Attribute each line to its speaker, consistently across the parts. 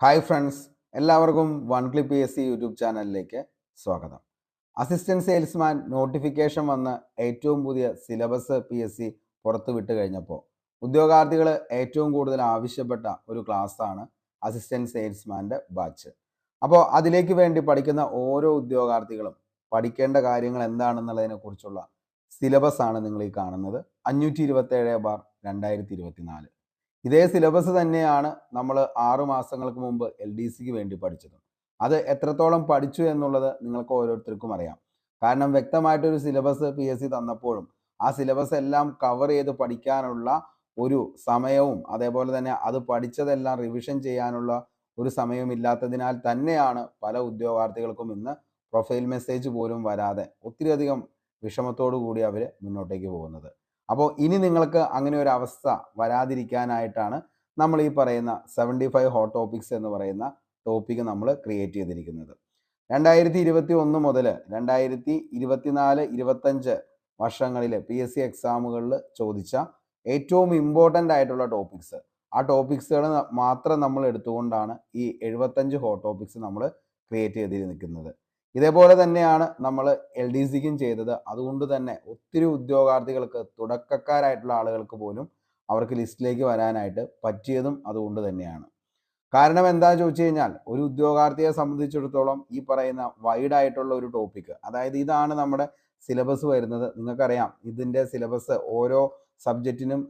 Speaker 1: Hi friends, എല്ലാവർക്കും one clip P S C YouTube ചാനലിലേക്ക് സ്വാഗതം. അസിസ്റ്റന്റ് സെയിൽസ്മാൻ നോട്ടിഫിക്കേഷൻ വന്ന ഏറ്റവും പുതിയ സിലബസ് PSC പുറത്തു വിട്ട് കഴിഞ്ഞപ്പോൾ ഉദ്യോഗാർത്ഥികൾ ഏറ്റവും കൂടുതൽ ആവശ്യപ്പെട്ട ഒരു ക്ലാസ്സാണ് അസിസ്റ്റന്റ് സെയിൽസ്മാൻ്റെ ബാച്ച്. അപ്പോൾ അതിലേക്ക് വേണ്ടി പഠിക്കുന്ന ഓരോ ഉദ്യോഗാർത്ഥികളും പഠിക്കേണ്ട കാര്യങ്ങൾ എന്താണെന്നുള്ളതിനെ കുറിച്ചുള്ള സിലബസ് ആണ് നിങ്ങൾ ഈ കാണുന്നത്. 527/2024. ഇതേ സിലബസ് തന്നെയാണ് നമ്മൾ 6 മാസങ്ങൾക്ക് മുമ്പ് LDCക്ക് വേണ്ടി പഠിച്ചത്. അത് എത്രത്തോളം പഠിച്ചു എന്നുള്ളത് നിങ്ങൾക്ക് ഓരോരുത്തർക്കും അറിയാം. കാരണം വ്യക്തമായിട്ടൊരു സിലബസ് PSC തന്നപ്പോഴും ആ സിലബസ് എല്ലാം കവർ ചെയ്ത് പഠിക്കാനുള്ള ഒരു സമയവും അതേപോലെ തന്നെ അത് പഠിച്ചതെല്ലാം റിവിഷൻ ചെയ്യാനുള്ള ഒരു സമയവും ഇല്ലാത്തതിനാൽ തന്നെയാണ് പല ഉദ്യോഗാർത്ഥികൾക്കും ഇന്ന് പ്രൊഫൈൽ മെസ്സേജ് പോലും വരാതെ ഒത്തിരിയധികം വിഷമത്തോടു കൂടി അവർ മുന്നോട്ടേക്ക് പോകുന്നത്. അപ്പോൾ ഇനി നിങ്ങൾക്ക് അങ്ങനെ ഒരു അവസ്ഥ വരാതിരിക്കാനായിട്ടാണ് നമ്മൾ ഈ പറയുന്ന 75 ഹോട്ട് ടോപ്പിക്സ് എന്ന് പറയുന്ന ടോപ്പിക്ക് നമ്മൾ ക്രിയേറ്റ് ചെയ്തിരിക്കുന്നത്. 2021 മുതൽ 2024-25 വർഷങ്ങളിൽ PSC എക്സാമുകളിൽ ചോദിച്ച ഏറ്റവും ഇമ്പോർട്ടൻ്റ് ആയിട്ടുള്ള ടോപ്പിക്സ്, ആ ടോപ്പിക്സുകൾ മാത്രം നമ്മൾ എടുത്തുകൊണ്ടാണ് ഈ 75 ഹോട്ട് ടോപ്പിക്സ് നമ്മൾ ക്രിയേറ്റ് ചെയ്തിരിക്കുന്നത്. ഇതേപോലെ തന്നെയാണ് നമ്മൾ LDCക്കും ചെയ്തത്. അതുകൊണ്ട് തന്നെ ഒത്തിരി ഉദ്യോഗാർത്ഥികൾക്ക്, തുടക്കക്കാരായിട്ടുള്ള ആളുകൾക്ക് പോലും അവർക്ക് ലിസ്റ്റിലേക്ക് വരാനായിട്ട് പറ്റിയതും അതുകൊണ്ട് തന്നെയാണ്. കാരണം എന്താണെന്ന് ചോദിച്ചു കഴിഞ്ഞാൽ, ഒരു ഉദ്യോഗാർത്ഥിയെ സംബന്ധിച്ചിടത്തോളം ഈ പറയുന്ന വൈഡ് ആയിട്ടുള്ള ഒരു ടോപ്പിക്ക്, അതായത് ഇതാണ് നമ്മുടെ സിലബസ് വരുന്നത്. നിങ്ങൾക്കറിയാം ഇതിൻ്റെ സിലബസ് ഓരോ സബ്ജക്റ്റിനും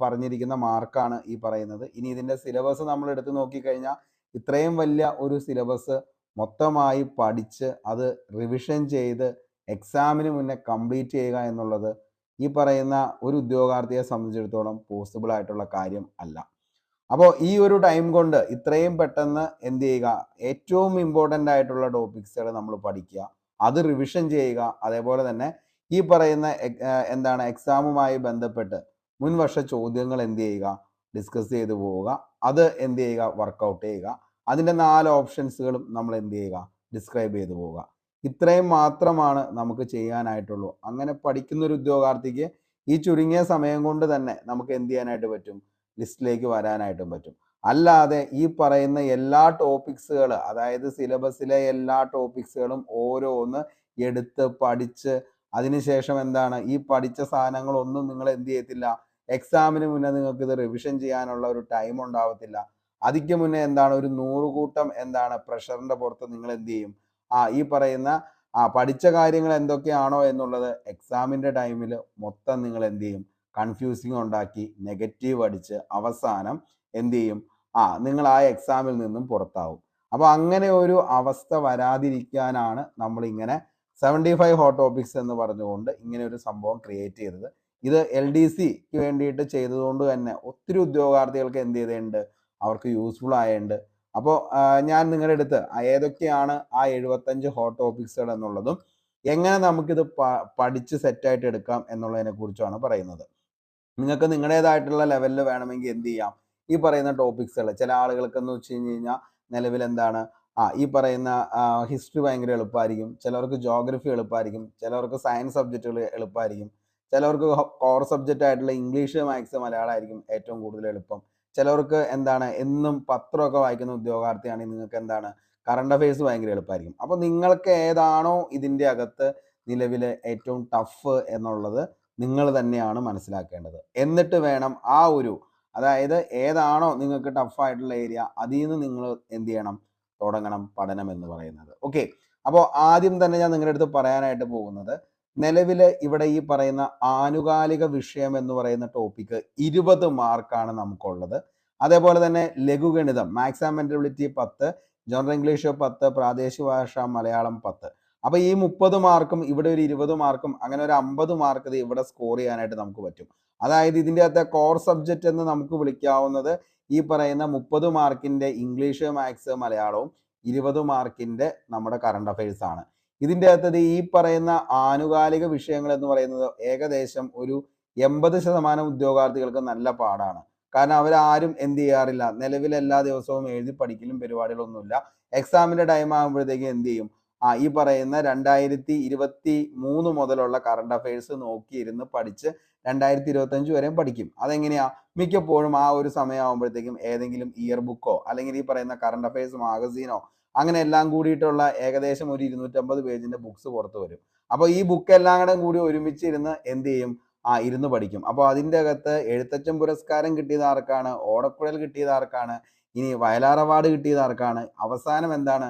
Speaker 1: പറഞ്ഞിരിക്കുന്ന മാർക്കാണ് ഈ പറയുന്നത്. ഇനി ഇതിൻ്റെ സിലബസ് നമ്മൾ എടുത്ത് നോക്കിക്കഴിഞ്ഞാൽ ഇത്രയും വലിയ ഒരു സിലബസ് മൊത്തമായി പഠിച്ച് അത് റിവിഷൻ ചെയ്ത് എക്സാമിന് മുന്നേ കംപ്ലീറ്റ് ചെയ്യുക എന്നുള്ളത് ഈ പറയുന്ന ഒരു ഉദ്യോഗാർത്ഥിയെ സംബന്ധിച്ചിടത്തോളം പോസിബിൾ ആയിട്ടുള്ള കാര്യം അല്ല. അപ്പോൾ ഈ ഒരു ടൈം കൊണ്ട് ഇത്രയും പെട്ടെന്ന് എന്ത് ചെയ്യുക, ഏറ്റവും ഇമ്പോർട്ടൻ്റ് ആയിട്ടുള്ള ടോപ്പിക്സുകൾ നമ്മൾ പഠിക്കുക, അത് റിവിഷൻ ചെയ്യുക. അതേപോലെ തന്നെ ഈ പറയുന്ന എക്സാമുമായി ബന്ധപ്പെട്ട് മുൻവർഷ ചോദ്യങ്ങൾ എന്ത് ചെയ്യുക, ഡിസ്കസ് ചെയ്തു പോവുക, അത് എന്ത് ചെയ്യുക, വർക്കൗട്ട് ചെയ്യുക. അതിൻ്റെ 4 ഓപ്ഷൻസുകളും നമ്മൾ എന്ത് ചെയ്യുക, ഡിസ്ക്രൈബ് ചെയ്തു പോവുക. ഇത്രയും മാത്രമാണ് നമുക്ക് ചെയ്യാനായിട്ടുള്ളൂ. അങ്ങനെ പഠിക്കുന്നൊരു ഉദ്യോഗാർത്ഥിക്ക് ഈ ചുരുങ്ങിയ സമയം കൊണ്ട് തന്നെ നമുക്ക് എന്ത് ചെയ്യാനായിട്ട് പറ്റും, ലിസ്റ്റിലേക്ക് വരാനായിട്ടും പറ്റും. അല്ലാതെ ഈ പറയുന്ന എല്ലാ ടോപ്പിക്സുകൾ, അതായത് സിലബസിലെ എല്ലാ ടോപ്പിക്സുകളും ഓരോന്ന് എടുത്ത് പഠിച്ച് അതിനുശേഷം ഈ പഠിച്ച സാധനങ്ങളൊന്നും നിങ്ങൾ എന്ത് ചെയ്യത്തില്ല, എക്സാമിന് മുന്നേ നിങ്ങൾക്ക് ഇത് റിവിഷൻ ചെയ്യാനുള്ള ഒരു ടൈം ഉണ്ടാവത്തില്ല. അതിക്ക് മുന്നേ ഒരു 100 കൂട്ടം പ്രഷറിന്റെ പുറത്ത് നിങ്ങൾ എന്ത് ചെയ്യും, ഈ പറയുന്ന പഠിച്ച കാര്യങ്ങൾ എന്തൊക്കെയാണോ എന്നുള്ളത് എക്സാമിന്റെ ടൈമിൽ മൊത്തം നിങ്ങൾ എന്ത് ചെയ്യും, കൺഫ്യൂസിങ് ഉണ്ടാക്കി നെഗറ്റീവ് അടിച്ച് അവസാനം എന്ത് ചെയ്യും, നിങ്ങൾ ആ എക്സാമിൽ നിന്നും പുറത്താവും. അപ്പോൾ അങ്ങനെ ഒരു അവസ്ഥ വരാതിരിക്കാനാണ് നമ്മൾ ഇങ്ങനെ 75 ഹോട്ട് ടോപ്പിക്സ് എന്ന് പറഞ്ഞുകൊണ്ട് ഇങ്ങനെ ഒരു സംഭവം ക്രിയേറ്റ് ചെയ്തത്. ഇത് LDCക്ക് വേണ്ടിയിട്ട് ചെയ്തതുകൊണ്ട് തന്നെ ഒത്തിരി ഉദ്യോഗാർത്ഥികൾക്ക് എന്ത് ചെയ്തിട്ടുണ്ട്, അവർക്ക് യൂസ്ഫുൾ ആയുണ്ട്. അപ്പോൾ ഞാൻ നിങ്ങളുടെ അടുത്ത് ഏതൊക്കെയാണ് ആ 75 ഹോട്ട് ടോപ്പിക്സുകൾ എന്നുള്ളതും എങ്ങനെ നമുക്കിത് പഠിച്ച് സെറ്റായിട്ട് എടുക്കാം എന്നുള്ളതിനെ കുറിച്ചാണ് പറയുന്നത്. നിങ്ങൾക്ക് നിങ്ങളുടേതായിട്ടുള്ള ലെവലിൽ വേണമെങ്കിൽ എന്ത് ചെയ്യാം, ഈ പറയുന്ന ടോപ്പിക്സുകൾ, ചില ആളുകൾക്ക് എന്ന് വെച്ച് കഴിഞ്ഞാൽ നിലവിൽ ഈ പറയുന്ന ഹിസ്റ്ററി ഭയങ്കര എളുപ്പമായിരിക്കും, ചിലർക്ക് ജോഗ്രഫി എളുപ്പമായിരിക്കും, ചിലർക്ക് സയൻസ് സബ്ജക്റ്റുകൾ എളുപ്പമായിരിക്കും, ചിലർക്ക് കോർ സബ്ജക്റ്റ് ആയിട്ടുള്ള ഇംഗ്ലീഷ്, മാത്സ്, മലയാളമായിരിക്കും ഏറ്റവും കൂടുതൽ എളുപ്പം. ചിലർക്ക് എന്നും പത്രമൊക്കെ വായിക്കുന്ന ഉദ്യോഗാർത്ഥിയാണെങ്കിൽ നിങ്ങൾക്ക് കറണ്ട് അഫയേഴ്സ് ഭയങ്കര എളുപ്പമായിരിക്കും. അപ്പോൾ നിങ്ങൾക്ക് ഏതാണോ ഇതിൻ്റെ അകത്ത് നിലവിൽ ഏറ്റവും ടഫ് എന്നുള്ളത് നിങ്ങൾ തന്നെയാണ് മനസ്സിലാക്കേണ്ടത്. എന്നിട്ട് വേണം അതായത് ഏതാണോ നിങ്ങൾക്ക് ടഫായിട്ടുള്ള ഏരിയ, അതിൽ നിന്ന് നിങ്ങൾ എന്ത് ചെയ്യണം, തുടങ്ങണം പഠനം എന്ന് പറയുന്നത്. ഓക്കെ, അപ്പോൾ ആദ്യം തന്നെ ഞാൻ നിങ്ങളുടെ അടുത്ത് പറയാനായിട്ട് പോകുന്നത്, നിലവിൽ ഇവിടെ ഈ പറയുന്ന ആനുകാലിക വിഷയം എന്ന് പറയുന്ന ടോപ്പിക്ക് 20 മാർക്കാണ് നമുക്കുള്ളത്. അതേപോലെ തന്നെ ലഘുഗണിതം, മാത്സ് ആൻഡ് മെന്റബിലിറ്റി 10, ജനറൽ ഇംഗ്ലീഷ് 10, പ്രാദേശിക ഭാഷ മലയാളം 10. അപ്പോൾ ഈ 30 മാർക്കും ഇവിടെ ഒരു 20 മാർക്കും, അങ്ങനെ ഒരു 50 മാർക്ക് ഇത് ഇവിടെ സ്കോർ ചെയ്യാനായിട്ട് നമുക്ക് പറ്റും. അതായത് ഇതിൻ്റെ അകത്തെ കോർ സബ്ജക്റ്റ് എന്ന് നമുക്ക് വിളിക്കാവുന്നത് ഈ പറയുന്ന 30 മാർക്കിൻ്റെ ഇംഗ്ലീഷ്, മാത്സ്, മലയാളവും 20 മാർക്കിൻ്റെ നമ്മുടെ കറണ്ട് അഫയേഴ്സ് ആണ്. ഇതിൻ്റെ അകത്തത് ഈ പറയുന്ന ആനുകാലിക വിഷയങ്ങൾ എന്ന് പറയുന്നത് ഏകദേശം ഒരു 80% ഉദ്യോഗാർത്ഥികൾക്ക് നല്ല പാടാണ്. കാരണം അവരാരും എന്ത് ചെയ്യാറില്ല, നിലവിൽ എല്ലാ ദിവസവും എഴുതി പഠിക്കലും പരിപാടികളൊന്നുമില്ല. എക്സാമിൻ്റെ ടൈം ആകുമ്പോഴത്തേക്കും എന്ത് ചെയ്യും, ഈ പറയുന്ന 2023 മുതലുള്ള കറണ്ട് അഫയേഴ്സ് നോക്കിയിരുന്ന് പഠിച്ച് 2025 വരെയും പഠിക്കും. അതെങ്ങനെയാ? മിക്കപ്പോഴും ആ ഒരു സമയമാകുമ്പോഴത്തേക്കും ഏതെങ്കിലും ഇയർ ബുക്കോ അല്ലെങ്കിൽ ഈ പറയുന്ന കറണ്ട് അഫയേഴ്സ് മാഗസീനോ അങ്ങനെ എല്ലാം കൂടിയിട്ടുള്ള ഏകദേശം ഒരു 250 പേജിന്റെ ബുക്സ് പുറത്ത് വരും. അപ്പോൾ ഈ ബുക്ക് എല്ലാം കൂടി ഒരുമിച്ചിരുന്ന് എന്ത് ചെയ്യും? ഇരുന്ന് പഠിക്കും. അപ്പോൾ അതിൻ്റെ അകത്ത് എഴുത്തച്ഛൻ പുരസ്കാരം കിട്ടിയത് ആർക്കാണ്? ഓടക്കുഴൽ കിട്ടിയത് ആർക്കാണ്? ഇനി വയലാർ അവാർഡ് കിട്ടിയത് ആർക്കാണ്? അവസാനം എന്താണ്?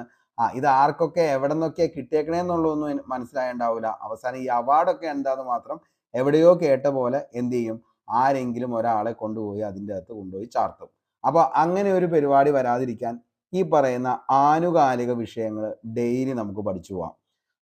Speaker 1: ഇത് ആർക്കൊക്കെ എവിടെ നിന്നൊക്കെ കിട്ടിയേക്കണേന്നുള്ളതൊന്നും മനസ്സിലായിട്ടുണ്ടാവില്ല. അവസാനം ഈ അവാർഡൊക്കെ എന്താന്ന് മാത്രം എവിടെയോ കേട്ട പോലെ എന്ത് ചെയ്യും? ആരെങ്കിലും ഒരാളെ കൊണ്ടുപോയി അതിൻ്റെ അകത്ത് കൊണ്ടുപോയി ചാർത്തും. അപ്പോൾ അങ്ങനെ ഒരു പരിപാടി വരാതിരിക്കാൻ ഈ പറയുന്ന ആനുകാലിക വിഷയങ്ങൾ ഡെയിലി നമുക്ക് പഠിച്ചു പോവാം.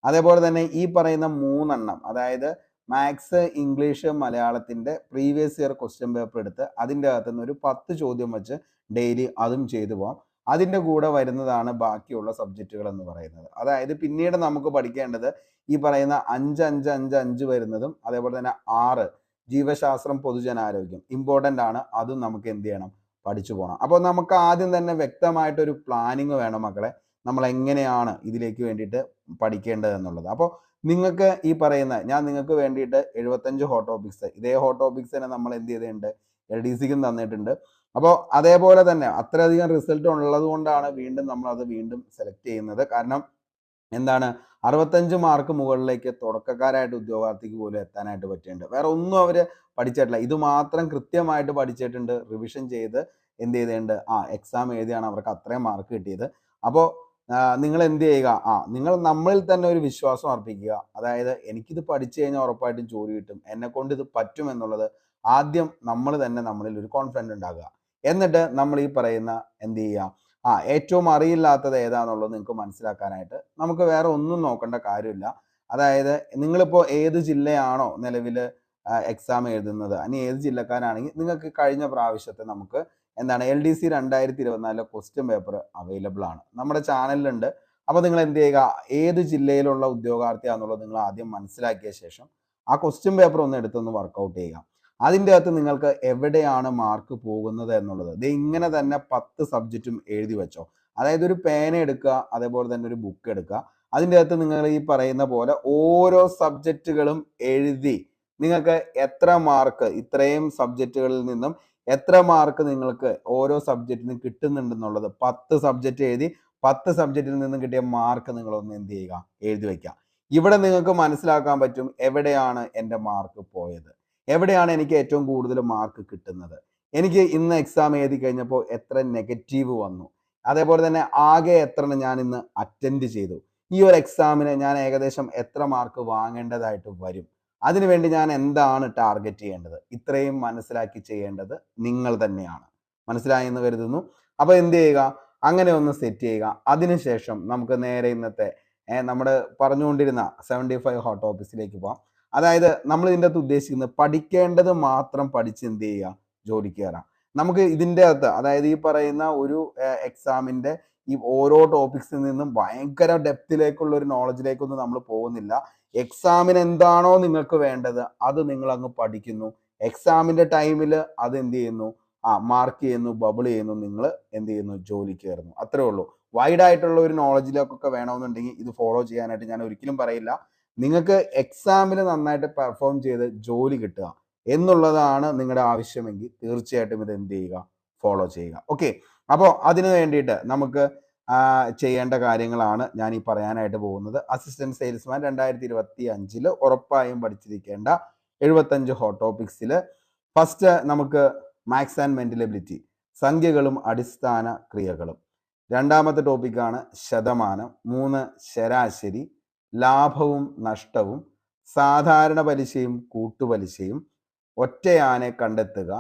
Speaker 1: അതേപോലെ തന്നെ ഈ പറയുന്ന 3 എണ്ണം, അതായത് മാത്സ്, ഇംഗ്ലീഷ്, മലയാളത്തിൻ്റെ പ്രീവിയസ് ഇയർ ക്വസ്റ്റ്യൻ പേപ്പർ എടുത്ത് അതിൻ്റെ അകത്ത് നിന്ന് ഒരു 10 ചോദ്യം വെച്ച് ഡെയിലി അതും ചെയ്തു പോകാം. അതിൻ്റെ കൂടെ വരുന്നതാണ് ബാക്കിയുള്ള സബ്ജക്റ്റുകൾ എന്ന് പറയുന്നത്. അതായത് പിന്നീട് നമുക്ക് പഠിക്കേണ്ടത് ഈ പറയുന്ന 5, 5, 5, 5 വരുന്നതും അതേപോലെ തന്നെ 6 ജീവശാസ്ത്രം, പൊതുജനാരോഗ്യം ഇമ്പോർട്ടൻ്റ് ആണ്. അതും നമുക്ക് എന്ത് ചെയ്യണം? പഠിച്ചു പോകണം. അപ്പോൾ നമുക്ക് ആദ്യം തന്നെ വ്യക്തമായിട്ടൊരു പ്ലാനിങ് വേണം മക്കളെ, നമ്മൾ എങ്ങനെയാണ് ഇതിലേക്ക് വേണ്ടിയിട്ട് പഠിക്കേണ്ടത് എന്നുള്ളത്. അപ്പോൾ നിങ്ങൾക്ക് ഈ പറയുന്ന ഞാൻ നിങ്ങൾക്ക് വേണ്ടിയിട്ട് 75 ഹോട്ട് ടോപ്പിക്സ്, ഇതേ ഹോട്ട് ടോപ്പിക്സ് തന്നെ നമ്മൾ എന്ത് ചെയ്തിട്ടുണ്ട്? LDCക്കും തന്നിട്ടുണ്ട്. അപ്പോൾ അതേപോലെ തന്നെ അത്രയധികം റിസൾട്ട് ഉള്ളത് കൊണ്ടാണ് വീണ്ടും നമ്മളത് വീണ്ടും സെലക്ട് ചെയ്യുന്നത്. കാരണം എന്താണ്? 65 മാർക്ക് മുകളിലേക്ക് തുടക്കക്കാരായിട്ട് ഉദ്യോഗാർത്ഥിക്ക് പോലും എത്താനായിട്ട് പറ്റിയിട്ടുണ്ട്. വേറെ ഒന്നും അവർ പഠിച്ചിട്ടില്ല, ഇത് മാത്രം കൃത്യമായിട്ട് പഠിച്ചിട്ടുണ്ട്, റിവിഷൻ ചെയ്ത് എന്ത് ചെയ്തിട്ടുണ്ട്? എക്സാം എഴുതിയാണ് അവർക്ക് അത്രയും മാർക്ക് കിട്ടിയത്. അപ്പോൾ നിങ്ങൾ എന്ത് ചെയ്യുക? നിങ്ങൾ നമ്മളിൽ തന്നെ ഒരു വിശ്വാസം അർപ്പിക്കുക. അതായത് എനിക്കിത് പഠിച്ചു കഴിഞ്ഞാൽ ഉറപ്പായിട്ടും ജോലി കിട്ടും, എന്നെ കൊണ്ട് ഇത് പറ്റും എന്നുള്ളത് ആദ്യം നമ്മൾ തന്നെ നമ്മളിൽ ഒരു കോൺഫിഡൻസ് ഉണ്ടാകുക. എന്നിട്ട് നമ്മൾ ഈ പറയുന്ന എന്ത് ചെയ്യുക? ഏറ്റവും അറിയില്ലാത്തത് ഏതാണെന്നുള്ളത് നിങ്ങൾക്ക് മനസ്സിലാക്കാനായിട്ട് നമുക്ക് വേറെ ഒന്നും നോക്കേണ്ട കാര്യമില്ല. അതായത് നിങ്ങളിപ്പോൾ ഏത് ജില്ലയാണോ നിലവിൽ എക്സാം എഴുതുന്നത്, ഇനി ഏത് ജില്ലക്കാരാണെങ്കിൽ നിങ്ങൾക്ക് കഴിഞ്ഞ പ്രാവശ്യത്തെ നമുക്ക് എന്താണ് LDC 2024 ക്വസ്റ്റ്യൻ പേപ്പർ അവൈലബിൾ ആണ്, നമ്മുടെ ചാനലിലുണ്ട്. അപ്പോൾ നിങ്ങൾ എന്ത് ചെയ്യുക? ഏത് ജില്ലയിലുള്ള ഉദ്യോഗാർത്ഥിയാണെന്നുള്ളത് നിങ്ങൾ ആദ്യം മനസ്സിലാക്കിയ ശേഷം ആ ക്വസ്റ്റ്യൻ പേപ്പർ ഒന്ന് എടുത്തൊന്ന് വർക്കൗട്ട് ചെയ്യുക. അതിൻ്റെ അകത്ത് നിങ്ങൾക്ക് എവിടെയാണ് മാർക്ക് പോകുന്നത് എന്നുള്ളത് ഇങ്ങനെ തന്നെ 10 സബ്ജക്റ്റും എഴുതി വെച്ചോ. അതായത് ഒരു പേന എടുക്കുക, അതേപോലെ തന്നെ ഒരു ബുക്ക് എടുക്കുക. അതിൻ്റെ അകത്ത് നിങ്ങൾ ഈ പറയുന്ന പോലെ ഓരോ സബ്ജക്റ്റുകളും എഴുതി നിങ്ങൾക്ക് എത്ര മാർക്ക് ഇത്രയും സബ്ജക്റ്റുകളിൽ നിന്നും എത്ര മാർക്ക് നിങ്ങൾക്ക് ഓരോ സബ്ജക്റ്റിനും കിട്ടുന്നുണ്ടെന്നുള്ളത് 10 സബ്ജക്റ്റ് എഴുതി 10 സബ്ജക്റ്റിൽ നിന്നും കിട്ടിയ മാർക്ക് നിങ്ങളൊന്ന് എന്ത് ചെയ്യുക? എഴുതി വയ്ക്കുക. ഇവിടെ നിങ്ങൾക്ക് മനസ്സിലാക്കാൻ പറ്റും എവിടെയാണ് എൻ്റെ മാർക്ക് പോയത്, എവിടെയാണ് എനിക്ക് ഏറ്റവും കൂടുതൽ മാർക്ക് കിട്ടുന്നത്, എനിക്ക് ഇന്ന് എക്സാം എഴുതി കഴിഞ്ഞപ്പോൾ എത്ര നെഗറ്റീവ് വന്നു, അതേപോലെ തന്നെ ആകെ എത്ര ഞാൻ ഇന്ന് അറ്റൻഡ് ചെയ്തു, ഈ ഒരു എക്സാമിന് ഞാൻ ഏകദേശം എത്ര മാർക്ക് വാങ്ങേണ്ടതായിട്ട് വരും, അതിനുവേണ്ടി ഞാൻ എന്താണ് ടാർഗറ്റ് ചെയ്യേണ്ടത്, ഇത്രയും മനസ്സിലാക്കി ചെയ്യേണ്ടത് നിങ്ങൾ തന്നെയാണ്. മനസ്സിലായെന്ന് കരുതുന്നു. അപ്പോൾ എന്ത് ചെയ്യുക? അങ്ങനെ ഒന്ന് സെറ്റ് ചെയ്യുക. അതിനുശേഷം നമുക്ക് നേരെ ഇന്നത്തെ നമ്മൾ പറഞ്ഞുകൊണ്ടിരുന്ന 75 ഹോട്ട് ടോപ്പിക്സിലേക്ക് പോകാം. അതായത് നമ്മൾ ഇതിൻ്റെ അകത്ത് ഉദ്ദേശിക്കുന്നത് പഠിക്കേണ്ടത് മാത്രം പഠിച്ച് എന്ത് ചെയ്യുക? ജോലിക്ക് കയറാം. നമുക്ക് ഇതിൻ്റെ അകത്ത് അതായത് ഈ പറയുന്ന ഒരു എക്സാമിൻ്റെ ഈ ഓരോ ടോപ്പിക്സിൽ നിന്നും ഭയങ്കര ഡെപ്തിലേക്കുള്ള ഒരു നോളജിലേക്കൊന്നും നമ്മൾ പോകുന്നില്ല. എക്സാമിന് എന്താണോ നിങ്ങൾക്ക് വേണ്ടത് അത് നിങ്ങൾ അങ്ങ് പഠിക്കുന്നു. എക്സാമിൻ്റെ ടൈമിൽ അത് എന്ത് ചെയ്യുന്നു? മാർക്ക് ചെയ്യുന്നു, ബബിൾ ചെയ്യുന്നു, നിങ്ങൾ എന്ത് ചെയ്യുന്നു? ജോലിക്ക് കയറുന്നു. അത്രേ ഉള്ളൂ. വൈഡ് ആയിട്ടുള്ള ഒരു നോളജിലേക്കൊക്കെ വേണമെന്നുണ്ടെങ്കിൽ ഇത് ഫോളോ ചെയ്യാനായിട്ട് ഞാൻ ഒരിക്കലും പറയില്ല. നിങ്ങൾക്ക് എക്സാമിൽ നന്നായിട്ട് പെർഫോം ചെയ്ത് ജോലി കിട്ടുക എന്നുള്ളതാണ് നിങ്ങളുടെ ആവശ്യമെങ്കിൽ തീർച്ചയായിട്ടും ഇത് എന്ത് ചെയ്യുക? ഫോളോ ചെയ്യുക. ഓക്കെ, അപ്പോൾ അതിനു വേണ്ടിയിട്ട് നമുക്ക് ചെയ്യേണ്ട കാര്യങ്ങളാണ് ഞാൻ ഈ പറയാനായിട്ട് പോകുന്നത്. അസിസ്റ്റന്റ് സെയിൽസ്മാൻ 2025 ഉറപ്പായും പഠിച്ചിരിക്കേണ്ട 75 ഹോട്ട് ടോപ്പിക്സിൽ ഫസ്റ്റ് നമുക്ക് മാത്സ് ആൻഡ് മെന്റൽ എബിലിറ്റി, സംഖ്യകളും അടിസ്ഥാന ക്രിയകളും. രണ്ടാമത്തെ ടോപ്പിക്കാണ് ശതമാനം. 3 ശരാശരി, ലാഭവും നഷ്ടവും, സാധാരണ പലിശയും കൂട്ടുപലിശയും, ഒറ്റയാനെ കണ്ടെത്തുക,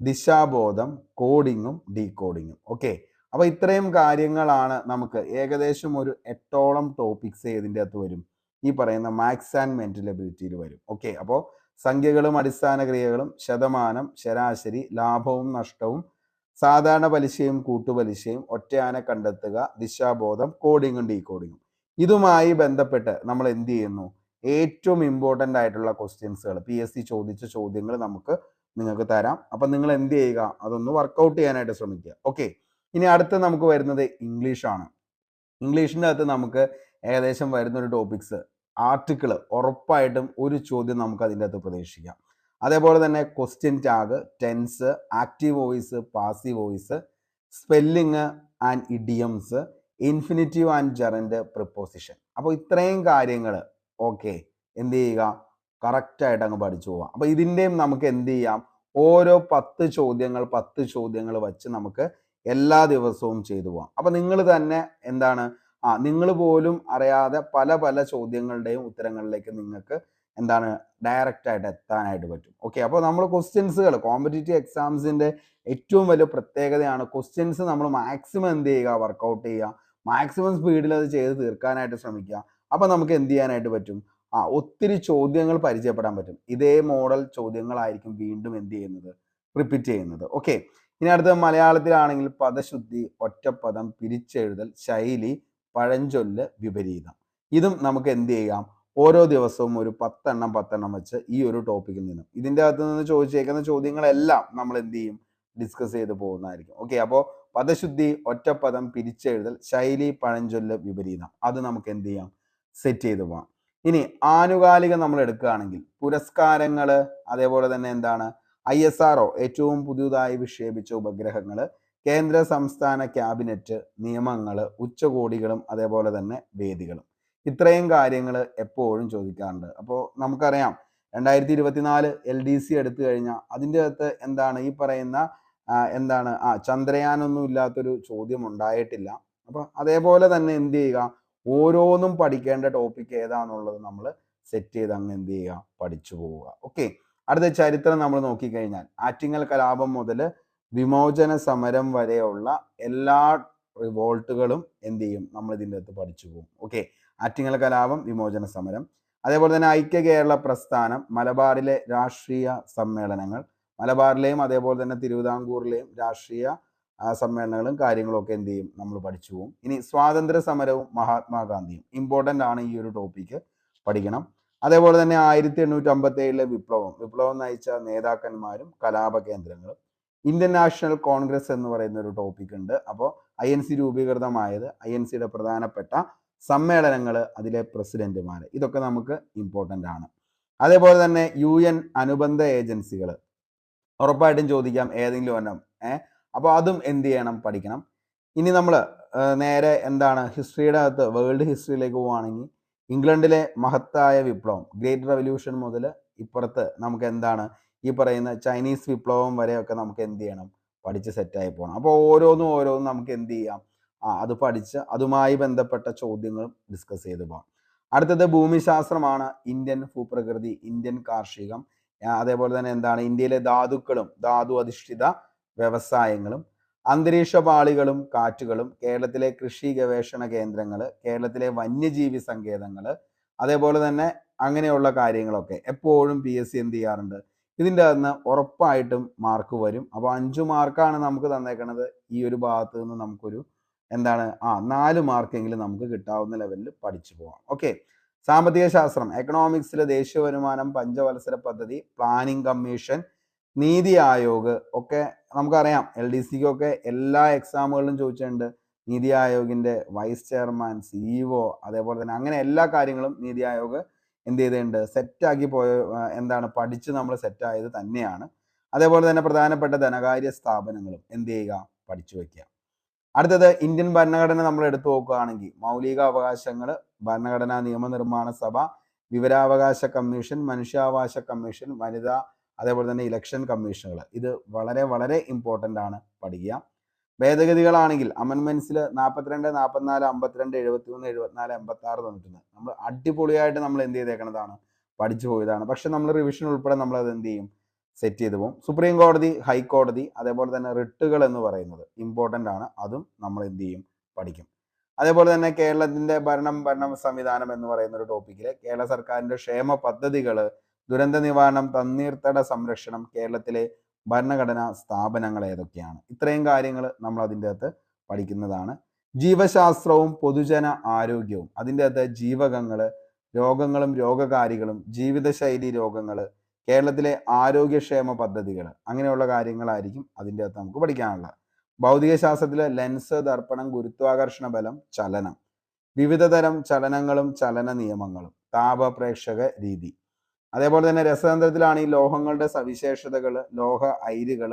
Speaker 1: ദിശാബോധം, കോഡിങ്ങും ഡീകോഡിങ്ങും. ഓക്കെ, അപ്പോൾ ഇത്രയും കാര്യങ്ങളാണ് നമുക്ക് ഏകദേശം ഒരു 8ഓളം ടോപ്പിക്സ് ഇതിൻ്റെ അകത്ത് വരും, ഈ പറയുന്ന മാത്സ് ആൻഡ് മെന്റൽ എബിലിറ്റിയിൽ വരും. ഓക്കെ, അപ്പോൾ സംഖ്യകളും അടിസ്ഥാന ക്രിയകളും, ശതമാനം, ശരാശരി, ലാഭവും നഷ്ടവും, സാധാരണ പലിശയും കൂട്ടുപലിശയും, ഒറ്റയാനെ കണ്ടെത്തുക, ദിശാബോധം, കോഡിങ്ങും ഡീകോഡിങ്ങും. ഇതുമായി ബന്ധപ്പെട്ട് നമ്മൾ എന്ത് ചെയ്യുന്നു? ഏറ്റവും ഇമ്പോർട്ടൻ്റ് ആയിട്ടുള്ള ക്വസ്റ്റ്യൻസുകൾ PSC ചോദിച്ച ചോദ്യങ്ങൾ നിങ്ങൾക്ക് തരാം. അപ്പം നിങ്ങൾ എന്ത് ചെയ്യുക? അതൊന്ന് വർക്കൗട്ട് ചെയ്യാനായിട്ട് ശ്രമിക്കുക. ഓക്കെ, ഇനി അടുത്ത് നമുക്ക് വരുന്നത് ഇംഗ്ലീഷാണ്. ഇംഗ്ലീഷിൻ്റെ അകത്ത് നമുക്ക് ഏകദേശം വരുന്നൊരു ടോപ്പിക്സ് ആർട്ടിക്കിൾ, ഉറപ്പായിട്ടും ഒരു ചോദ്യം നമുക്ക് അതിൻ്റെ അകത്ത് പ്രതീക്ഷിക്കാം. അതേപോലെ തന്നെ question tag, tense, active voice, passive voice, spelling and idioms, infinitive and gerund, preposition. അപ്പോൾ ഇത്രയും കാര്യങ്ങൾ ഓക്കെ എന്ത് ചെയ്യുക, കറക്റ്റായിട്ട് അങ്ങ് പഠിച്ചു പോവാം. അപ്പോൾ ഇതിൻ്റെയും നമുക്ക് എന്ത് ചെയ്യാം, ഓരോ 10 ചോദ്യങ്ങൾ വച്ച് നമുക്ക് എല്ലാ ദിവസവും ചെയ്തു പോവാം. അപ്പോൾ നിങ്ങൾ തന്നെ എന്താണ് നിങ്ങൾ പോലും അറിയാതെ പല പല ചോദ്യങ്ങളുടെയും ഉത്തരങ്ങളിലേക്ക് നിങ്ങൾക്ക് എന്താണ് ഡയറക്റ്റ് ആയിട്ട് എത്താനായിട്ട് പറ്റും. ഓക്കെ, അപ്പോൾ നമ്മൾ ക്വസ്റ്റ്യൻസുകൾ കോമ്പറ്റേറ്റീവ് എക്സാംസിൻ്റെ ഏറ്റവും വലിയ പ്രത്യേകതയാണ് ക്വസ്റ്റ്യൻസ് നമ്മൾ മാക്സിമം എന്ത് ചെയ്യുക, വർക്കൗട്ട് ചെയ്യുക, മാക്സിമം സ്പീഡിൽ അത് ചെയ്ത് തീർക്കാനായിട്ട് ശ്രമിക്കുക. അപ്പോൾ നമുക്ക് എന്ത് ചെയ്യാനായിട്ട് പറ്റും, ഒത്തിരി ചോദ്യങ്ങൾ പരിചയപ്പെടാൻ പറ്റും. ഇതേ മോഡൽ ചോദ്യങ്ങളായിരിക്കും വീണ്ടും എന്ത് ചെയ്യുന്നത്, റിപ്പീറ്റ് ചെയ്യുന്നത്. ഓക്കെ, ഇനി അടുത്ത മലയാളത്തിലാണെങ്കിൽ പദശുദ്ധി, ഒറ്റപ്പദം, പിരിച്ചെഴുതൽ, ശൈലി, പഴഞ്ചൊല്ല്, വിപരീതം. ഇതും നമുക്ക് എന്ത് ചെയ്യാം, ഓരോ ദിവസവും ഒരു 10 വെച്ച് ഈ ഒരു ടോപ്പിക്കിൽ നിന്നും ഇതിൻ്റെ അകത്ത് നിന്ന് ചോദിച്ചേക്കുന്ന ചോദ്യങ്ങളെല്ലാം നമ്മൾ എന്ത് ചെയ്യും, ഡിസ്കസ് ചെയ്ത് പോകുന്നതായിരിക്കും. ഓക്കെ, അപ്പോൾ പദശുദ്ധി, ഒറ്റപ്പദം, പിരിച്ചെഴുതൽ, ശൈലി, പഴഞ്ചൊല്ല്, വിപരീതം അത് നമുക്ക് എന്ത് ചെയ്യാം, സെറ്റ് ചെയ്ത് പോകാം. ഇനി ആനുകാലികം നമ്മൾ എടുക്കുകയാണെങ്കിൽ പുരസ്കാരങ്ങൾ, അതേപോലെ തന്നെ എന്താണ് ISRO ഏറ്റവും പുതിയതായി വിക്ഷേപിച്ച ഉപഗ്രഹങ്ങൾ, കേന്ദ്ര സംസ്ഥാന ക്യാബിനറ്റ്, നിയമങ്ങൾ, ഉച്ചകോടികളും അതേപോലെ തന്നെ വേദികളും. ഇത്രയും കാര്യങ്ങൾ എപ്പോഴും ചോദിക്കാറുണ്ട്. അപ്പോൾ നമുക്കറിയാം 2024 LDC എടുത്തു കഴിഞ്ഞാൽ അതിൻ്റെ അകത്ത് എന്താണ് ഈ പറയുന്ന എന്താണ് ചന്ദ്രയാനൊന്നും ഇല്ലാത്തൊരു ചോദ്യം ഉണ്ടായിട്ടില്ല. അപ്പോൾ അതേപോലെ തന്നെ എന്ത് ചെയ്യുക, ഓരോന്നും പഠിക്കേണ്ട ടോപ്പിക് ഏതാണെന്നുള്ളത് നമ്മൾ സെറ്റ് ചെയ്ത് അങ്ങ് എന്ത് ചെയ്യുക, പഠിച്ചു പോവുക. ഓക്കെ, അടുത്ത ചരിത്രം നമ്മൾ നോക്കിക്കഴിഞ്ഞാൽ ആറ്റിങ്ങൽ കലാപം മുതൽ വിമോചന സമരം വരെയുള്ള എല്ലാ റിവോൾട്ടുകളും എന്ത് ചെയ്യും, നമ്മൾ ഇതിൻ്റെ അകത്ത് പഠിച്ചു പോകും. ഓക്കെ, ആറ്റിങ്ങൽ കലാപം, വിമോചന സമരം, അതേപോലെ തന്നെ ഐക്യ കേരള പ്രസ്ഥാനം, മലബാറിലെ രാഷ്ട്രീയ സമ്മേളനങ്ങൾ, മലബാറിലെയും അതേപോലെ തന്നെ തിരുവിതാംകൂറിലെയും രാഷ്ട്രീയ സമ്മേളനങ്ങളും കാര്യങ്ങളും ഒക്കെ എന്ത് ചെയ്യും, നമ്മൾ പഠിച്ചു പോകും. ഇനി സ്വാതന്ത്ര്യ സമരവും മഹാത്മാഗാന്ധിയും ഇമ്പോർട്ടൻ്റ് ആണ്, ഈ ഒരു ടോപ്പിക്ക് പഠിക്കണം. അതേപോലെ തന്നെ 1857 വിപ്ലവം നയിച്ച നേതാക്കന്മാരും കലാപ കേന്ദ്രങ്ങളും, ഇന്ത്യൻ നാഷണൽ കോൺഗ്രസ് എന്ന് പറയുന്ന ഒരു ടോപ്പിക് ഉണ്ട്. അപ്പോൾ INC രൂപീകൃതമായത്, INCയുടെ പ്രധാനപ്പെട്ട സമ്മേളനങ്ങൾ, അതിലെ പ്രസിഡന്റുമാർ, ഇതൊക്കെ നമുക്ക് ഇമ്പോർട്ടൻ്റ് ആണ്. അതേപോലെ തന്നെ UN അനുബന്ധ ഏജൻസികൾ ഉറപ്പായിട്ടും ചോദിക്കാം ഏതെങ്കിലും ഒരെണ്ണം. അപ്പോൾ അതും എന്ത് ചെയ്യണം, പഠിക്കണം. ഇനി നമ്മൾ നേരെ എന്താണ് ഹിസ്റ്ററിയുടെ അകത്ത് വേൾഡ് ഹിസ്റ്ററിയിലേക്ക് പോവുകയാണെങ്കിൽ ഇംഗ്ലണ്ടിലെ മഹത്തായ വിപ്ലവം, ഗ്രേറ്റ് റെവല്യൂഷൻ മുതൽ ഇപ്പുറത്ത് നമുക്ക് എന്താണ് ഈ പറയുന്ന ചൈനീസ് വിപ്ലവം വരെയൊക്കെ നമുക്ക് എന്ത് ചെയ്യണം, പഠിച്ച് സെറ്റായി പോകണം. അപ്പോൾ ഓരോന്നും നമുക്ക് എന്ത് ചെയ്യാം, അത് പഠിച്ച് അതുമായി ബന്ധപ്പെട്ട ചോദ്യങ്ങളും ഡിസ്കസ് ചെയ്ത് പോകാം. അടുത്തത് ഭൂമിശാസ്ത്രമാണ്, ഇന്ത്യൻ ഭൂപ്രകൃതി, ഇന്ത്യൻ കാർഷികം, അതേപോലെ തന്നെ എന്താണ് ഇന്ത്യയിലെ ധാതുക്കളും ധാതു അധിഷ്ഠിത വ്യവസായങ്ങളും, അന്തരീക്ഷ പാളികളും കാറ്റുകളും, കേരളത്തിലെ കൃഷി ഗവേഷണ കേന്ദ്രങ്ങൾ, കേരളത്തിലെ വന്യജീവി സങ്കേതങ്ങൾ, അതേപോലെ തന്നെ അങ്ങനെയുള്ള കാര്യങ്ങളൊക്കെ എപ്പോഴും PSC എന്ത് ചെയ്യാറുണ്ട്, ഇതിൻ്റെ അകത്ത് ഉറപ്പായിട്ടും മാർക്ക് വരും. അപ്പോൾ 5 മാർക്കാണ് നമുക്ക് തന്നേക്കണത്. ഈ ഒരു ഭാഗത്ത് നിന്ന് നമുക്കൊരു എന്താണ് 4 മാർക്കെങ്കിലും നമുക്ക് കിട്ടാവുന്ന ലെവലിൽ പഠിച്ചു പോകാം. ഓക്കെ, സാമ്പത്തിക ശാസ്ത്രം, എക്കണോമിക്സിലെ ദേശീയ വരുമാനം, പഞ്ചവത്സര പദ്ധതി, പ്ലാനിംഗ് കമ്മീഷൻ, നീതി ആയോഗ് ഒക്കെ നമുക്കറിയാം. LDCക്കൊക്കെ എല്ലാ എക്സാമുകളിലും ചോദിച്ചിട്ടുണ്ട്. നീതി ആയോഗിൻ്റെ വൈസ് ചെയർമാൻ, CEO, അതേപോലെ തന്നെ അങ്ങനെ എല്ലാ കാര്യങ്ങളും നീതി ആയോഗ് എന്ത് ചെയ്തിട്ടുണ്ട്, സെറ്റാക്കി പോയ എന്താണ് പഠിച്ച് നമ്മൾ സെറ്റായത് തന്നെയാണ്. അതേപോലെ തന്നെ പ്രധാനപ്പെട്ട ധനകാര്യ സ്ഥാപനങ്ങളും എന്ത് ചെയ്യുക, പഠിച്ചു വയ്ക്കുക. അടുത്തത് ഇന്ത്യൻ ഭരണഘടന നമ്മൾ എടുത്തു നോക്കുകയാണെങ്കിൽ മൗലിക അവകാശങ്ങൾ, ഭരണഘടനാ നിയമനിർമ്മാണ സഭ, വിവരാവകാശ കമ്മീഷൻ, മനുഷ്യാവകാശ കമ്മീഷൻ, വനിതാ അതേപോലെ തന്നെ ഇലക്ഷൻ കമ്മീഷനുകൾ, ഇത് വളരെ വളരെ ഇമ്പോർട്ടൻ്റ് ആണ്, പഠിക്കുക. ഭേദഗതികളാണെങ്കിൽ അമെൻമെൻറ്റ്സിൽ 42, 44, 52, 73, 74, 86, 91 നമ്മൾ അടിപൊളിയായിട്ട് നമ്മൾ എന്ത് ചെയ്തേക്കണതാണ്, പഠിച്ചു പോയതാണ്. പക്ഷെ നമ്മൾ റിവിഷൻ ഉൾപ്പെടെ നമ്മൾ അത് എന്ത് ചെയ്യും, സെറ്റ് ചെയ്ത് പോകും. സുപ്രീം കോടതി, ഹൈക്കോടതി, അതേപോലെ തന്നെ റിട്ടുകൾ എന്ന് പറയുന്നത് ഇമ്പോർട്ടൻ്റ് ആണ്, അതും നമ്മൾ എന്ത് ചെയ്യും, പഠിക്കും. അതേപോലെ തന്നെ കേരളത്തിൻ്റെ ഭരണ സംവിധാനം എന്ന് പറയുന്ന ഒരു ടോപ്പിക്കിൽ കേരള സർക്കാരിൻ്റെ ക്ഷേമ പദ്ധതികൾ, ദുരന്ത നിവാരണം, തണ്ണീർത്തട സംരക്ഷണം, കേരളത്തിലെ ഭരണഘടനാ സ്ഥാപനങ്ങൾ ഏതൊക്കെയാണ്, ഇത്രയും കാര്യങ്ങൾ നമ്മൾ അതിൻ്റെ അകത്ത് പഠിക്കുന്നതാണ്. ജീവശാസ്ത്രവും പൊതുജന ആരോഗ്യവും, അതിൻ്റെ അകത്ത് ജീവകങ്ങൾ, രോഗങ്ങളും രോഗകാരികളും, ജീവിതശൈലി രോഗങ്ങൾ, കേരളത്തിലെ ആരോഗ്യക്ഷേമ പദ്ധതികൾ, അങ്ങനെയുള്ള കാര്യങ്ങളായിരിക്കും അതിൻ്റെ അകത്ത് നമുക്ക് പഠിക്കാനുള്ളത്. ഭൗതിക ശാസ്ത്രത്തിലെ ലെൻസ്, ദർപ്പണം, ഗുരുത്വാകർഷണ ബലം, ചലനം, വിവിധ തരം ചലനങ്ങളും ചലന നിയമങ്ങളും, താപപ്രേക്ഷക രീതി, അതേപോലെ തന്നെ രസതന്ത്രത്തിലാണ് ഈ ലോഹങ്ങളുടെ സവിശേഷതകൾ, ലോഹ അയിരുകൾ,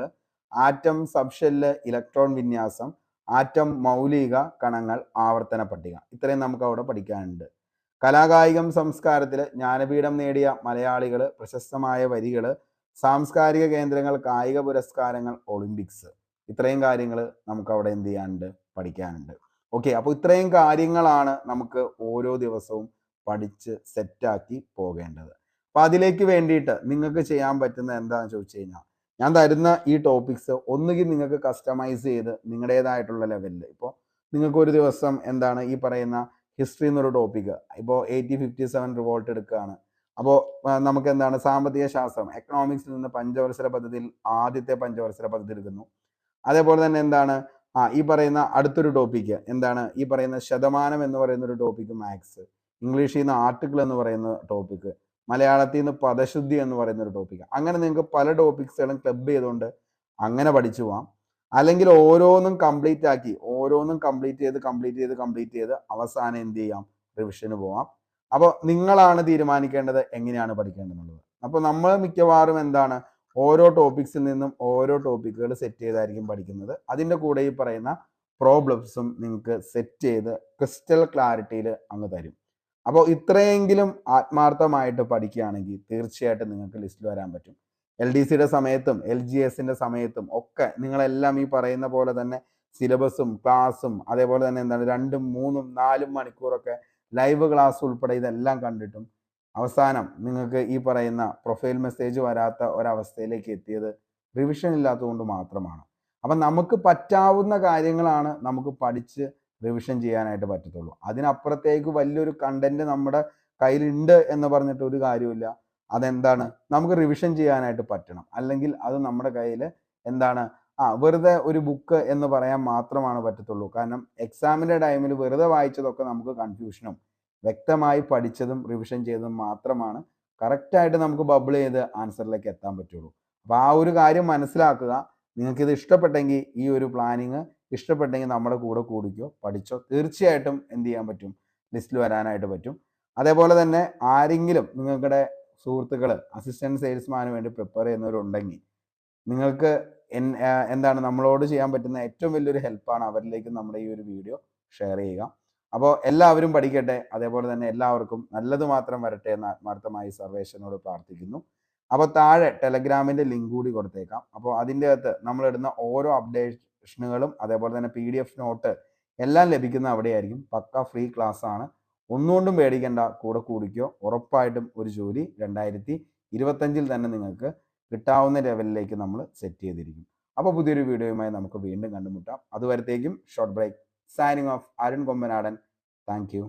Speaker 1: ആറ്റം, സബ്ഷെല്ല്, ഇലക്ട്രോൺ വിന്യാസം, ആറ്റം, മൗലിക കണങ്ങൾ, ആവർത്തന പട്ടിക. ഇത്രയും നമുക്ക് അവിടെ പഠിക്കാനുണ്ട്. കലാകായികം സംസ്കാരത്തിൽ ജ്ഞാനപീഠം നേടിയ മലയാളികൾ, പ്രശസ്തമായ വരികൾ, സാംസ്കാരിക കേന്ദ്രങ്ങൾ, കായിക പുരസ്കാരങ്ങൾ, ഒളിമ്പിക്സ്. ഇത്രയും കാര്യങ്ങൾ നമുക്ക് അവിടെ എന്ത് ചെയ്യാനുണ്ട്, പഠിക്കാനുണ്ട്. ഓക്കെ, അപ്പോൾ ഇത്രയും കാര്യങ്ങളാണ് നമുക്ക് ഓരോ ദിവസവും പഠിച്ച് സെറ്റാക്കി പോകേണ്ടത്. അപ്പം അതിലേക്ക് വേണ്ടിയിട്ട് നിങ്ങൾക്ക് ചെയ്യാൻ പറ്റുന്ന എന്താണെന്ന് ചോദിച്ചു കഴിഞ്ഞാൽ, ഞാൻ തരുന്ന ഈ ടോപ്പിക്സ് ഒന്നുകിൽ നിങ്ങൾക്ക് കസ്റ്റമൈസ് ചെയ്ത് നിങ്ങളുടേതായിട്ടുള്ള ലെവലിൽ, ഇപ്പോൾ നിങ്ങൾക്ക് ഒരു ദിവസം എന്താണ് ഈ പറയുന്ന ഹിസ്റ്ററി എന്നൊരു ടോപ്പിക്ക്, ഇപ്പോൾ 1857 റിവോൾട്ട് എടുക്കുകയാണ്. അപ്പോൾ നമുക്ക് എന്താണ് സാമ്പത്തിക ശാസ്ത്രം, എക്കണോമിക്സിൽ നിന്ന് പഞ്ചവത്സര പദ്ധതിയിൽ ആദ്യത്തെ പഞ്ചവത്സര പദ്ധതി എടുക്കുന്നു. അതേപോലെ തന്നെ എന്താണ് ഈ പറയുന്ന അടുത്തൊരു ടോപ്പിക്ക് എന്താണ് ഈ പറയുന്ന ശതമാനം എന്ന് പറയുന്ന ഒരു ടോപ്പിക്ക് മാത്സ്, ഇംഗ്ലീഷിൽ നിന്ന് ആർട്ടിക്കിൾ എന്ന് പറയുന്ന ടോപ്പിക്ക്, മലയാളത്തിൽ നിന്ന് പദശുദ്ധി എന്ന് പറയുന്ന ഒരു ടോപ്പിക്ക്. അങ്ങനെ നിങ്ങൾക്ക് പല ടോപ്പിക്സുകളും ക്ലബ് ചെയ്തുകൊണ്ട് അങ്ങനെ പഠിച്ചു പോവാം. അല്ലെങ്കിൽ ഓരോന്നും കംപ്ലീറ്റ് ചെയ്ത് അവസാനം എന്ത് ചെയ്യാം, റിവിഷന് പോവാം. അപ്പോൾ നിങ്ങളാണ് തീരുമാനിക്കേണ്ടത് എങ്ങനെയാണ് പഠിക്കേണ്ടതെന്നുള്ളത്. അപ്പോൾ നമ്മൾ മിക്കവാറും എന്താണ് ഓരോ ടോപ്പിക്സിൽ നിന്നും ഓരോ ടോപ്പിക്കുകൾ സെറ്റ് ചെയ്തായിരിക്കും പഠിക്കുന്നത്. അതിൻ്റെ കൂടെ ഈ പറയുന്ന പ്രോബ്ലംസും നിങ്ങൾക്ക് സെറ്റ് ചെയ്ത് ക്രിസ്റ്റൽ ക്ലാരിറ്റിയിൽ അങ്ങ് തരും. അപ്പോൾ ഇത്രയെങ്കിലും ആത്മാർത്ഥമായിട്ട് പഠിക്കുകയാണെങ്കിൽ തീർച്ചയായിട്ടും നിങ്ങൾക്ക് ലിസ്റ്റിൽ വരാൻ പറ്റും. LDCയുടെ സമയത്തും LGSന്റെ സമയത്തും ഒക്കെ നിങ്ങളെല്ലാം ഈ പറയുന്ന പോലെ തന്നെ സിലബസും ക്ലാസ്സും അതേപോലെ തന്നെ എന്താണ് 2, 3, 4 മണിക്കൂറൊക്കെ ലൈവ് ക്ലാസ് ഉൾപ്പെടെ ഇതെല്ലാം കണ്ടിട്ടും അവസാനം നിങ്ങൾക്ക് ഈ പറയുന്ന പ്രൊഫൈൽ മെസ്സേജ് വരാത്ത ഒരവസ്ഥയിലേക്ക് എത്തിയത് റിവിഷൻ ഇല്ലാത്തതുകൊണ്ട് മാത്രമാണ്. അപ്പം നമുക്ക് പറ്റാവുന്ന കാര്യങ്ങളാണ് നമുക്ക് പഠിച്ച് റിവിഷൻ ചെയ്യാനായിട്ട് പറ്റത്തുള്ളൂ. അതിനപ്പുറത്തേക്ക് വലിയൊരു കണ്ടന്റ് നമ്മുടെ കയ്യിലുണ്ട് എന്ന് പറഞ്ഞിട്ട് ഒരു കാര്യമില്ല. അതെന്താണ്, നമുക്ക് റിവിഷൻ ചെയ്യാനായിട്ട് പറ്റണം. അല്ലെങ്കിൽ അത് നമ്മുടെ കയ്യിൽ എന്താണ് വെറുതെ ഒരു ബുക്ക് എന്ന് പറയാൻ മാത്രമാണ് പറ്റത്തുള്ളൂ. കാരണം എക്സാമിൻ്റെ ടൈമിൽ വെറുതെ വായിച്ചതൊക്കെ നമുക്ക് കൺഫ്യൂഷനും, വ്യക്തമായി പഠിച്ചതും റിവിഷൻ ചെയ്തതും മാത്രമാണ് കറക്റ്റായിട്ട് നമുക്ക് ബബിൾ ചെയ്ത് ആൻസറിലേക്ക് എത്താൻ പറ്റുള്ളൂ. അപ്പോൾ ആ ഒരു കാര്യം മനസ്സിലാക്കുക. നിങ്ങൾക്കിത് ഇഷ്ടപ്പെട്ടെങ്കിൽ ഈ ഒരു പ്ലാനിങ് ഇഷ്ടപ്പെട്ടെങ്കിൽ നമ്മുടെ കൂടെ കൂടിക്കോ, പഠിച്ചോ. തീർച്ചയായിട്ടും എന്ത് ചെയ്യാൻ പറ്റും, ലിസ്റ്റിൽ വരാനായിട്ട് പറ്റും. അതേപോലെ തന്നെ ആരെങ്കിലും നിങ്ങളുടെ സുഹൃത്തുക്കൾ അസിസ്റ്റൻറ്റ് സെയിൽസ്മാന് വേണ്ടി പ്രിപ്പയർ ചെയ്യുന്നവരുണ്ടെങ്കിൽ നിങ്ങൾക്ക് എന്താണ് നമ്മളോട് ചെയ്യാൻ പറ്റുന്ന ഏറ്റവും വലിയൊരു ഹെൽപ്പാണ് അവരിലേക്ക് നമ്മുടെ ഈ ഒരു വീഡിയോ ഷെയർ ചെയ്യുക. അപ്പോൾ എല്ലാവരും പഠിക്കട്ടെ. അതേപോലെ തന്നെ എല്ലാവർക്കും നല്ലത് മാത്രം വരട്ടെ എന്ന് ആത്മാർത്ഥമായി സർവേശ്വരനോട് പ്രാർത്ഥിക്കുന്നു. അപ്പോൾ താഴെ ടെലഗ്രാമിൻ്റെ ലിങ്ക് കൂടി കൊടുത്തേക്കാം. അപ്പോൾ അതിൻ്റെ അകത്ത് നമ്മളിടുന്ന ഓരോ അപ്ഡേഷനുകളും അതേപോലെ തന്നെ PDF നോട്ട് എല്ലാം ലഭിക്കുന്ന അവിടെയായിരിക്കും. പക്ക ഫ്രീ ക്ലാസ് ആണ്. ഒന്നുകൊണ്ടും പേടിക്കേണ്ട, കൂടെ കൂടിക്കോ. ഉറപ്പായിട്ടും ഒരു ജോലി 2025 തന്നെ നിങ്ങൾക്ക് കിട്ടാവുന്ന ലെവലിലേക്ക് നമ്മൾ സെറ്റ് ചെയ്തിരിക്കും. അപ്പോൾ പുതിയൊരു വീഡിയോയുമായി നമുക്ക് വീണ്ടും കണ്ടുമുട്ടാം. അതുവരത്തേക്കും short break. Signing off, Arun Kombanadan. Thank U.